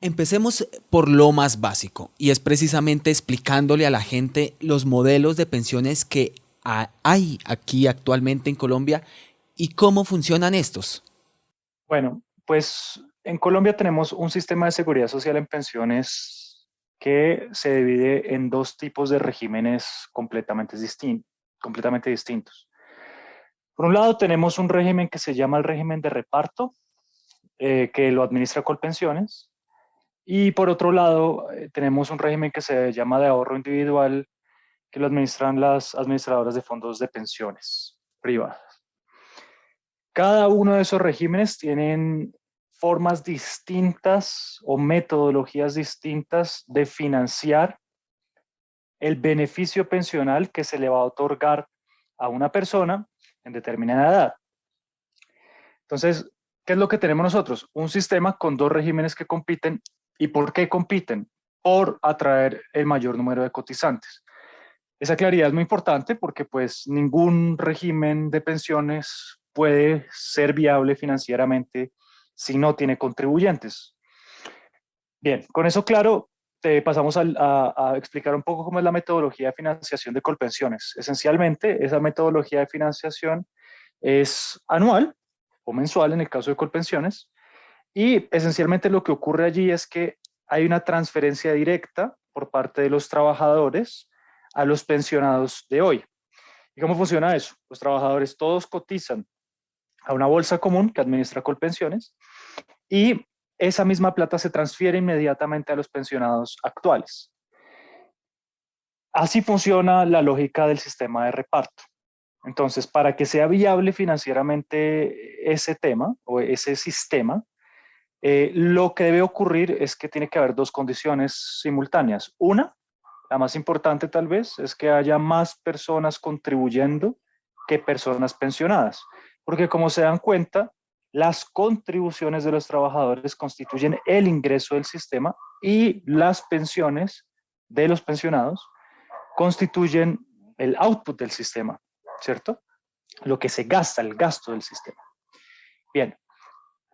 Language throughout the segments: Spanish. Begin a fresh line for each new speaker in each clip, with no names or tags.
Empecemos por lo más básico y es precisamente explicándole a la gente los modelos de pensiones que hay aquí actualmente en Colombia y cómo funcionan estos.
Bueno, pues en Colombia tenemos un sistema de seguridad social en pensiones que se divide en dos tipos de regímenes completamente distintos. Por un lado, tenemos un régimen que se llama el régimen de reparto, que lo administra Colpensiones, y por otro lado, tenemos un régimen que se llama de ahorro individual, que lo administran las administradoras de fondos de pensiones privadas. Cada uno de esos regímenes tienen formas distintas o metodologías distintas de financiar el beneficio pensional que se le va a otorgar a una persona en determinada edad. Entonces, ¿qué es lo que tenemos nosotros? Un sistema con dos regímenes que compiten. ¿Y por qué compiten? Por atraer el mayor número de cotizantes. Esa claridad es muy importante porque pues ningún régimen de pensiones puede ser viable financieramente si no tiene contribuyentes. Bien, con eso claro, pasamos a explicar un poco cómo es la metodología de financiación de Colpensiones. Esencialmente, esa metodología de financiación es anual o mensual en el caso de Colpensiones y esencialmente lo que ocurre allí es que hay una transferencia directa por parte de los trabajadores a los pensionados de hoy. ¿Y cómo funciona eso? Los trabajadores todos cotizan a una bolsa común que administra Colpensiones y esa misma plata se transfiere inmediatamente a los pensionados actuales. Así funciona la lógica del sistema de reparto. Entonces, para que sea viable financieramente ese tema o ese sistema, lo que debe ocurrir es que tiene que haber dos condiciones simultáneas. Una, la más importante tal vez, es que haya más personas contribuyendo que personas pensionadas, porque como se dan cuenta, las contribuciones de los trabajadores constituyen el ingreso del sistema y las pensiones de los pensionados constituyen el output del sistema, ¿cierto? Lo que se gasta, el gasto del sistema. Bien,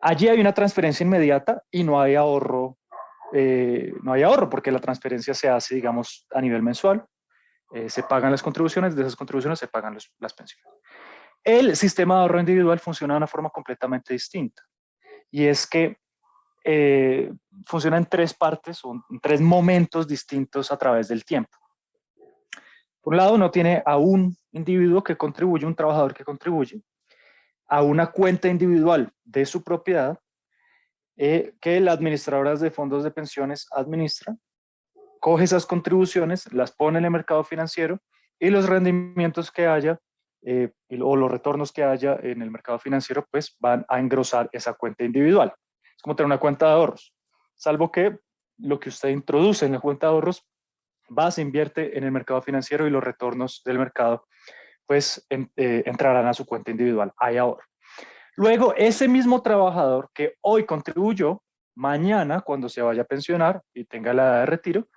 allí hay una transferencia inmediata y no hay ahorro porque la transferencia se hace, digamos, a nivel mensual. Se pagan las contribuciones, de esas contribuciones se pagan las pensiones. El sistema de ahorro individual funciona de una forma completamente distinta y es que eh, funciona en tres partes o en tres momentos distintos a través del tiempo. Por un lado, uno tiene a un individuo que contribuye, un trabajador que contribuye a una cuenta individual de su propiedad que las administradoras de fondos de pensiones administran, coge esas contribuciones, las pone en el mercado financiero y los rendimientos que haya o los retornos que haya en el mercado financiero pues van a engrosar esa cuenta individual. Es como tener una cuenta de ahorros, salvo que lo que usted introduce en la cuenta de ahorros va, se invierte en el mercado financiero y los retornos del mercado pues entrarán a su cuenta individual. Hay ahorro. Luego, ese mismo trabajador que hoy contribuyó, mañana, cuando se vaya a pensionar y tenga la edad de retiro,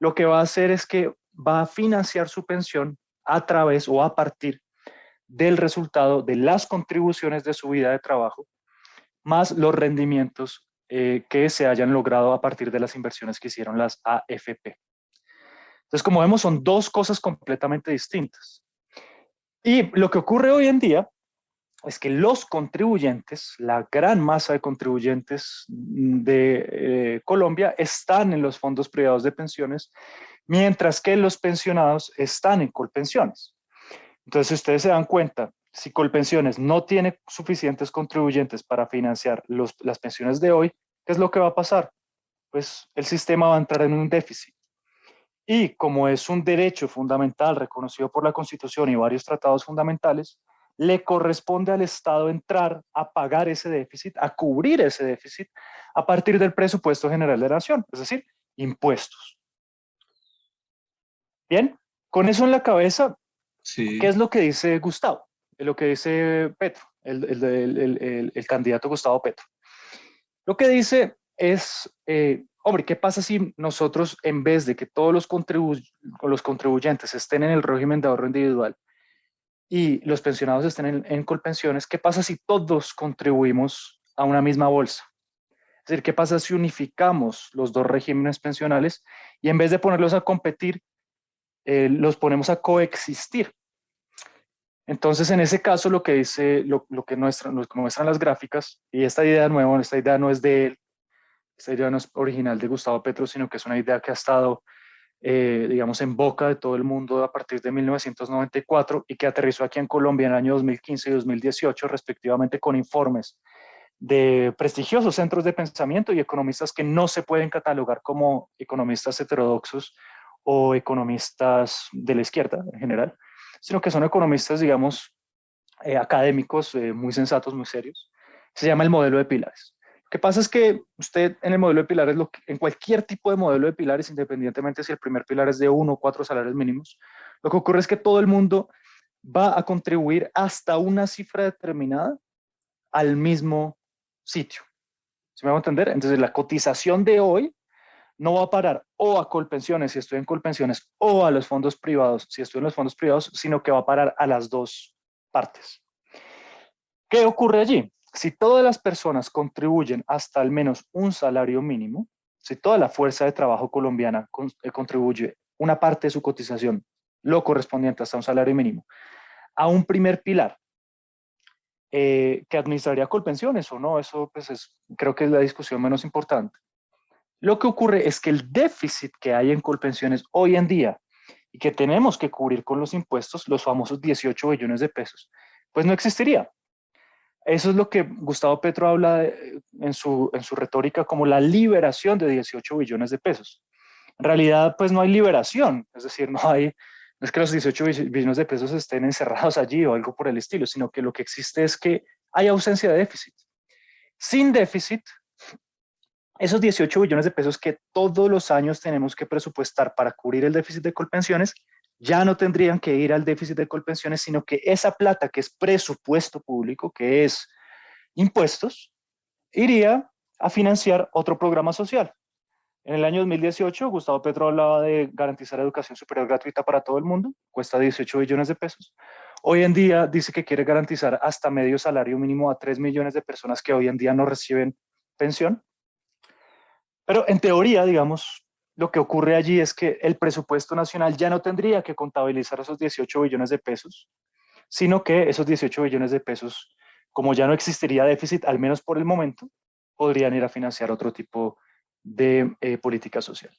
lo que va a hacer es que va a financiar su pensión a través o a partir del resultado de las contribuciones de su vida de trabajo, más los rendimientos que se hayan logrado a partir de las inversiones que hicieron las AFP. Entonces, como vemos, son dos cosas completamente distintas. Y lo que ocurre hoy en día es que los contribuyentes, la gran masa de contribuyentes de Colombia están en los fondos privados de pensiones, mientras que los pensionados están en Colpensiones. Entonces, si ustedes se dan cuenta, si Colpensiones no tiene suficientes contribuyentes para financiar las pensiones de hoy, ¿qué es lo que va a pasar? Pues el sistema va a entrar en un déficit. Y como es un derecho fundamental reconocido por la Constitución y varios tratados fundamentales, le corresponde al Estado entrar a pagar ese déficit, a cubrir ese déficit a partir del presupuesto general de la nación, es decir, impuestos. Bien, con eso en la cabeza, ¿qué es
Sí,
lo que dice Gustavo? Lo que dice Petro, el candidato Gustavo Petro. Lo que dice es, hombre, ¿qué pasa si nosotros, en vez de que todos los contribuyentes estén en el régimen de ahorro individual y los pensionados estén en Colpensiones, qué pasa si todos contribuimos a una misma bolsa? Es decir, ¿qué pasa si unificamos los dos regímenes pensionales y en vez de ponerlos a competir, los ponemos a coexistir? Entonces, en ese caso, lo que dice, lo que muestran las gráficas, y esta idea nueva, esta idea no es de él, esta idea no es original de Gustavo Petro, sino que es una idea que ha estado, digamos, en boca de todo el mundo a partir de 1994 y que aterrizó aquí en Colombia en el año 2015 y 2018, respectivamente, con informes de prestigiosos centros de pensamiento y economistas que no se pueden catalogar como economistas heterodoxos o economistas de la izquierda en general, sino que son economistas, digamos, académicos muy sensatos, muy serios. Se llama el modelo de pilares. Lo que pasa es que usted en el modelo de pilares, en cualquier tipo de modelo de pilares, independientemente si el primer pilar es de 1 o 4 salarios mínimos, lo que ocurre es que todo el mundo va a contribuir hasta una cifra determinada al mismo sitio. ¿Se me va a entender? Entonces la cotización de hoy no va a parar o a Colpensiones si estoy en Colpensiones o a los fondos privados si estoy en los fondos privados, sino que va a parar a las dos partes. ¿Qué ocurre allí? Si todas las personas contribuyen hasta al menos un salario mínimo, si toda la fuerza de trabajo colombiana contribuye una parte de su cotización, lo correspondiente hasta un salario mínimo, a un primer pilar que administraría Colpensiones o no, eso pues creo que es la discusión menos importante. Lo que ocurre es que el déficit que hay en Colpensiones hoy en día y que tenemos que cubrir con los impuestos, los famosos 18 billones de pesos, pues no existiría. Eso es lo que Gustavo Petro habla en su retórica como la liberación de 18 billones de pesos. En realidad, pues no hay liberación, es decir, no es que los 18 billones de pesos estén encerrados allí o algo por el estilo, sino que lo que existe es que hay ausencia de déficit. Sin déficit, esos 18 billones de pesos que todos los años tenemos que presupuestar para cubrir el déficit de Colpensiones, ya no tendrían que ir al déficit de Colpensiones, sino que esa plata que es presupuesto público, que es impuestos, iría a financiar otro programa social. En el año 2018, Gustavo Petro hablaba de garantizar educación superior gratuita para todo el mundo, cuesta 18 billones de pesos. Hoy en día dice que quiere garantizar hasta medio salario mínimo a 3 millones de personas que hoy en día no reciben pensión. Pero en teoría, digamos, lo que ocurre allí es que el presupuesto nacional ya no tendría que contabilizar esos 18 billones de pesos, sino que esos 18 billones de pesos, como ya no existiría déficit, al menos por el momento, podrían ir a financiar otro tipo de política social.